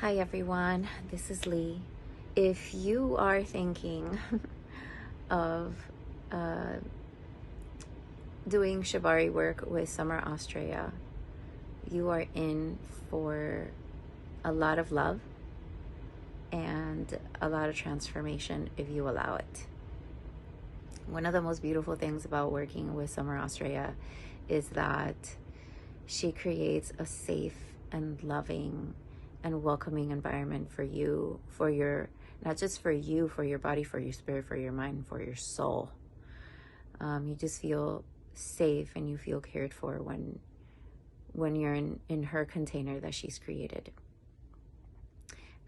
Hi everyone, this is Lee. If you are thinking of uh, doing Shibari work with Summer Australia, you are in for a lot of love and a lot of transformation if you allow it. One of the most beautiful things about working with Summer Australia is that she creates a safe and loving and welcoming environment for you, for your, not just for you, for your body, for your spirit, for your mind, for your soul. You just feel safe and you feel cared for when you're in her container that she's created,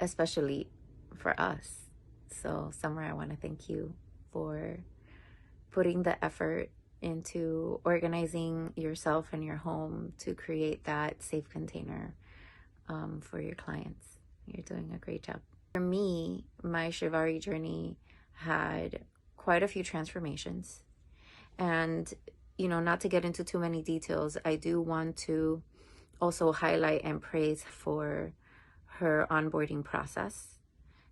especially for us. So Summer, I want to thank you for putting the effort into organizing yourself and your home to create that safe container for your clients. You're doing a great job. For me, my Shibari journey had quite a few transformations. And, not to get into too many details, I do want to also highlight and praise for her onboarding process.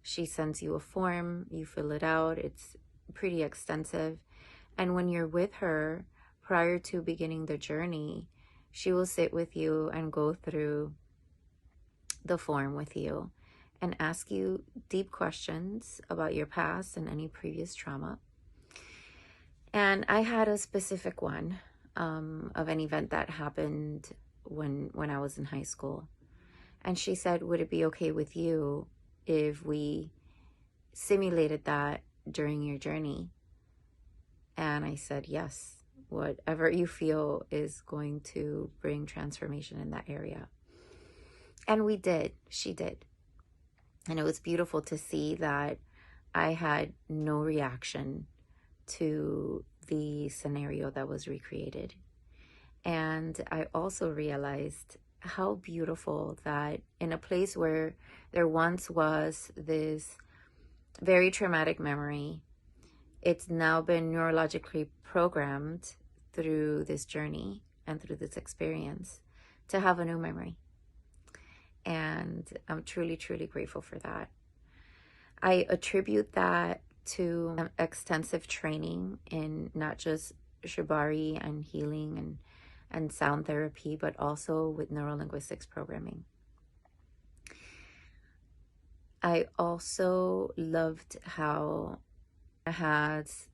She sends you a form, you fill it out, it's pretty extensive. And when you're with her, prior to beginning the journey, she will sit with you and go through the form with you and ask you deep questions about your past and any previous trauma. And I had a specific one of an event that happened when I was in high school. And she said, would it be okay with you if we simulated that during your journey? And I said, yes, whatever you feel is going to bring transformation in that area. And we did, she did. And it was beautiful to see that I had no reaction to the scenario that was recreated. And I also realized how beautiful that in a place where there once was this very traumatic memory, it's now been neurologically programmed through this journey and through this experience to have a new memory. And I'm truly, truly grateful for that. I attribute that to extensive training in not just Shibari and healing and sound therapy, but also with neurolinguistics programming. I also loved how it has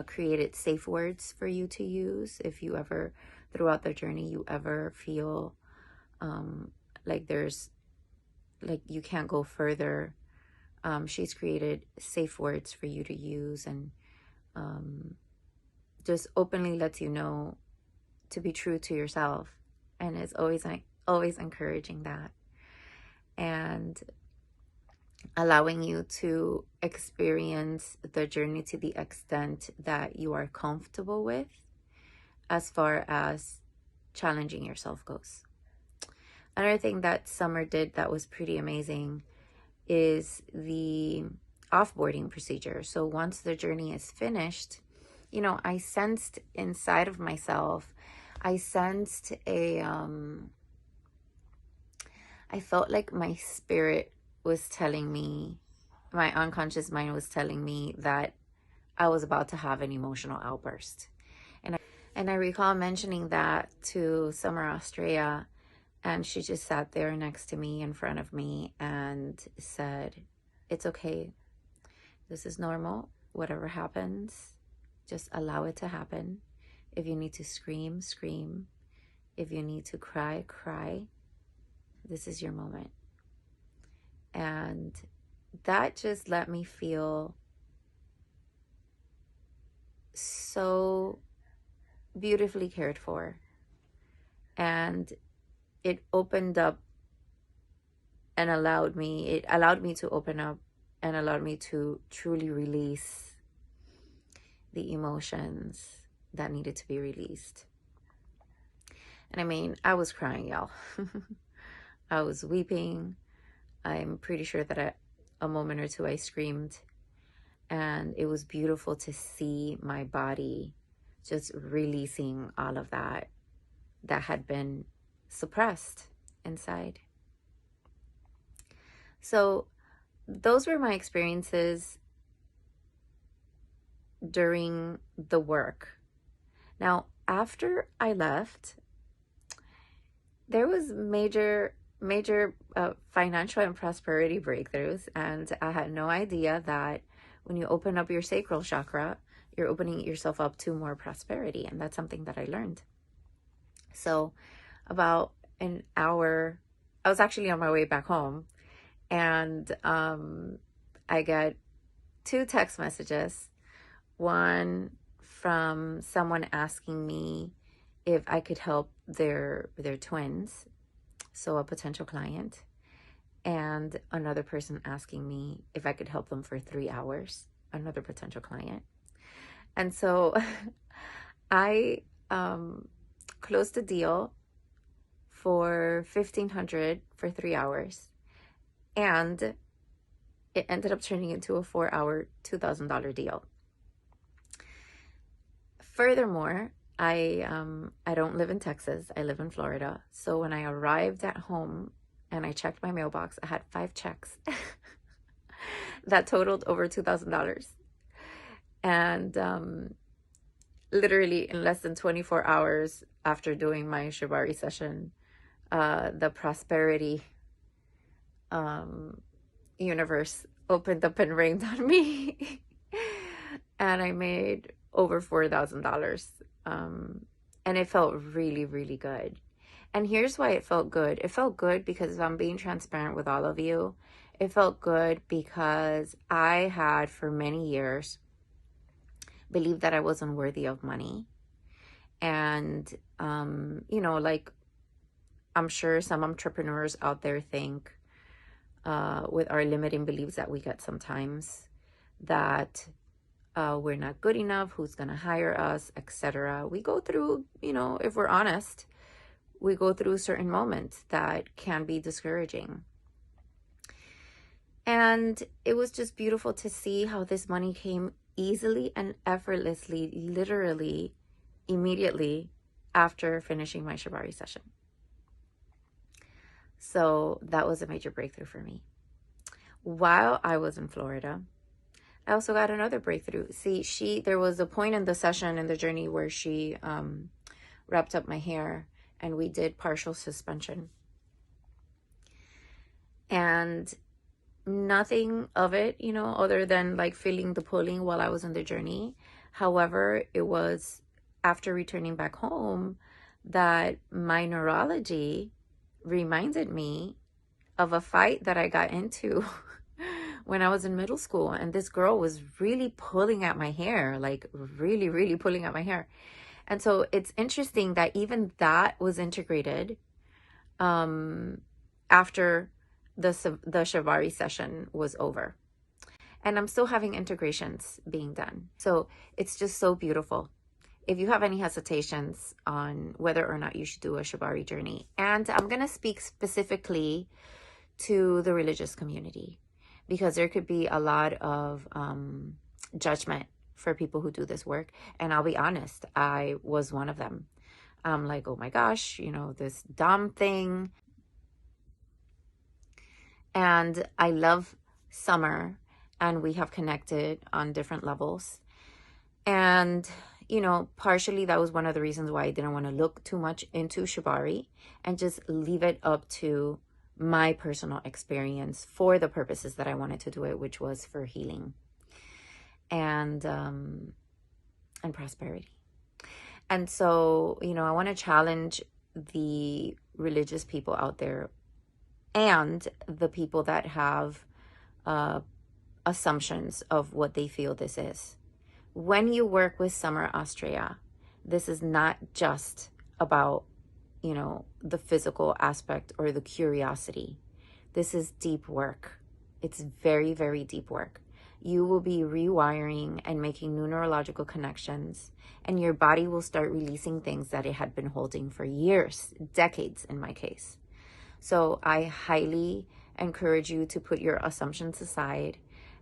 created safe words for you to use if you ever, throughout the journey, you ever feel like you can't go further. She's created safe words for you to use and just openly lets you know to be true to yourself, and is always encouraging that and allowing you to experience the journey to the extent that you are comfortable with as far as challenging yourself goes. Another thing that Summer did that was pretty amazing is the offboarding procedure. So once the journey is finished, I sensed inside of myself, I sensed I felt like my spirit was telling me, my unconscious mind was telling me that I was about to have an emotional outburst. And I recall mentioning that to Summer Australia, and she just sat there next to me in front of me and said, it's okay. This is normal. Whatever happens, just allow it to happen. If you need to scream, scream. If you need to cry, cry. This is your moment. And that just let me feel so beautifully cared for. And it opened up and allowed me to open up and allowed me to truly release the emotions that needed to be released. And I mean, I was crying, y'all. I was weeping. I'm pretty sure that a moment or two I screamed. And it was beautiful to see my body just releasing all of that had been suppressed inside. So those were my experiences during the work. Now, after I left, there was major financial and prosperity breakthroughs, and I had no idea that when you open up your sacral chakra, you're opening yourself up to more prosperity, and that's something that I learned. So about an hour, I was actually on my way back home, and I got 2 text messages. One from someone asking me if I could help their twins, so a potential client, and another person asking me if I could help them for 3 hours, another potential client. And so I closed a deal for $1,500 for 3 hours, and it ended up turning into a 4-hour $2,000 deal. Furthermore, I don't live in Texas. I live in Florida. So when I arrived at home and I checked my mailbox, I had 5 checks that totaled over $2,000. And literally in less than 24 hours after doing my Shibari session, the prosperity universe opened up and rained on me. And I made over $4,000. And it felt really, really good. And here's why it felt good. It felt good because, if I'm being transparent with all of you, it felt good because I had for many years believed that I wasn't worthy of money. And, like I'm sure some entrepreneurs out there think, with our limiting beliefs that we get sometimes, that we're not good enough, who's going to hire us, etc. We go through, if we're honest, we go through certain moments that can be discouraging. And it was just beautiful to see how this money came easily and effortlessly, literally, immediately after finishing my Shibari session. So that was a major breakthrough for me. While I was in Florida, I also got another breakthrough. See, there was a point in the session, in the journey, where she wrapped up my hair and we did partial suspension. And nothing of it, other than like feeling the pulling while I was on the journey. However, it was after returning back home that my neurology reminded me of a fight that I got into when I was in middle school. And this girl was really pulling at my hair, like really, really pulling at my hair. And so it's interesting that even that was integrated after the Shibari session was over. And I'm still having integrations being done. So it's just so beautiful. If you have any hesitations on whether or not you should do a Shibari journey, and I'm going to speak specifically to the religious community, because there could be a lot of judgment for people who do this work. And I'll be honest, I was one of them. I'm like, oh my gosh, this dumb thing. And I love Summer, and we have connected on different levels. And, partially that was one of the reasons why I didn't want to look too much into Shibari and just leave it up to my personal experience for the purposes that I wanted to do it, which was for healing and prosperity. And so, I want to challenge the religious people out there and the people that have assumptions of what they feel this is. When you work with Summer Austria, this is not just about, the physical aspect or the curiosity. This is deep work. It's very, very deep work. You will be rewiring and making new neurological connections, and your body will start releasing things that it had been holding for years, decades in my case. So I highly encourage you to put your assumptions aside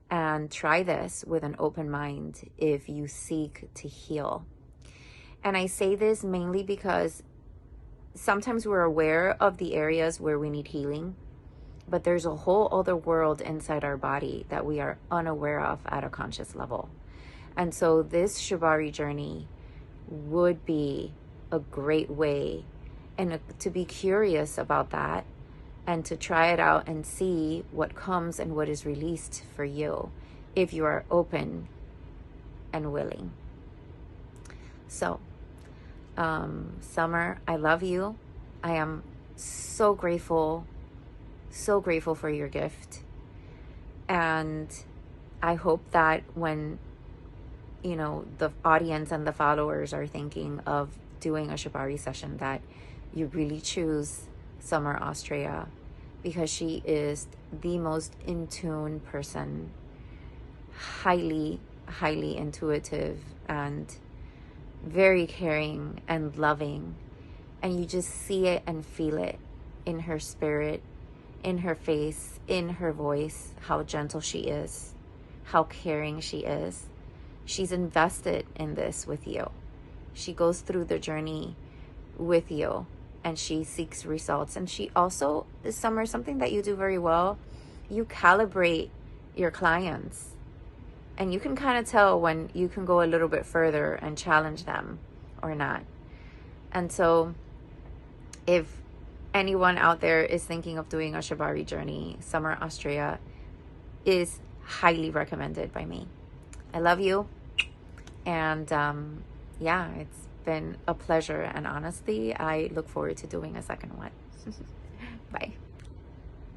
and try this with an open mind if you seek to heal. And I say this mainly because sometimes we're aware of the areas where we need healing, but there's a whole other world inside our body that we are unaware of at a conscious level. And so this Shibari journey would be a great way to be curious about that, and to try it out and see what comes and what is released for you if you are open and willing. So, Summer, I love you. I am so grateful for your gift. And I hope that when, you know, the audience and the followers are thinking of doing a Shibari session, that you really choose Summer Austria, because she is the most in tune person, highly intuitive and very caring and loving. And you just see it and feel it in her spirit, in her face, in her voice, how gentle she is, how caring she is. She's invested in this with you. She goes through the journey with you, and she seeks results. And she also, Summer, something that you do very well, you calibrate your clients. And you can kind of tell when you can go a little bit further and challenge them or not. And so if anyone out there is thinking of doing a Shibari journey, Summer Austria is highly recommended by me. I love you. And yeah, it's been a pleasure. And honestly, I look forward to doing a second one.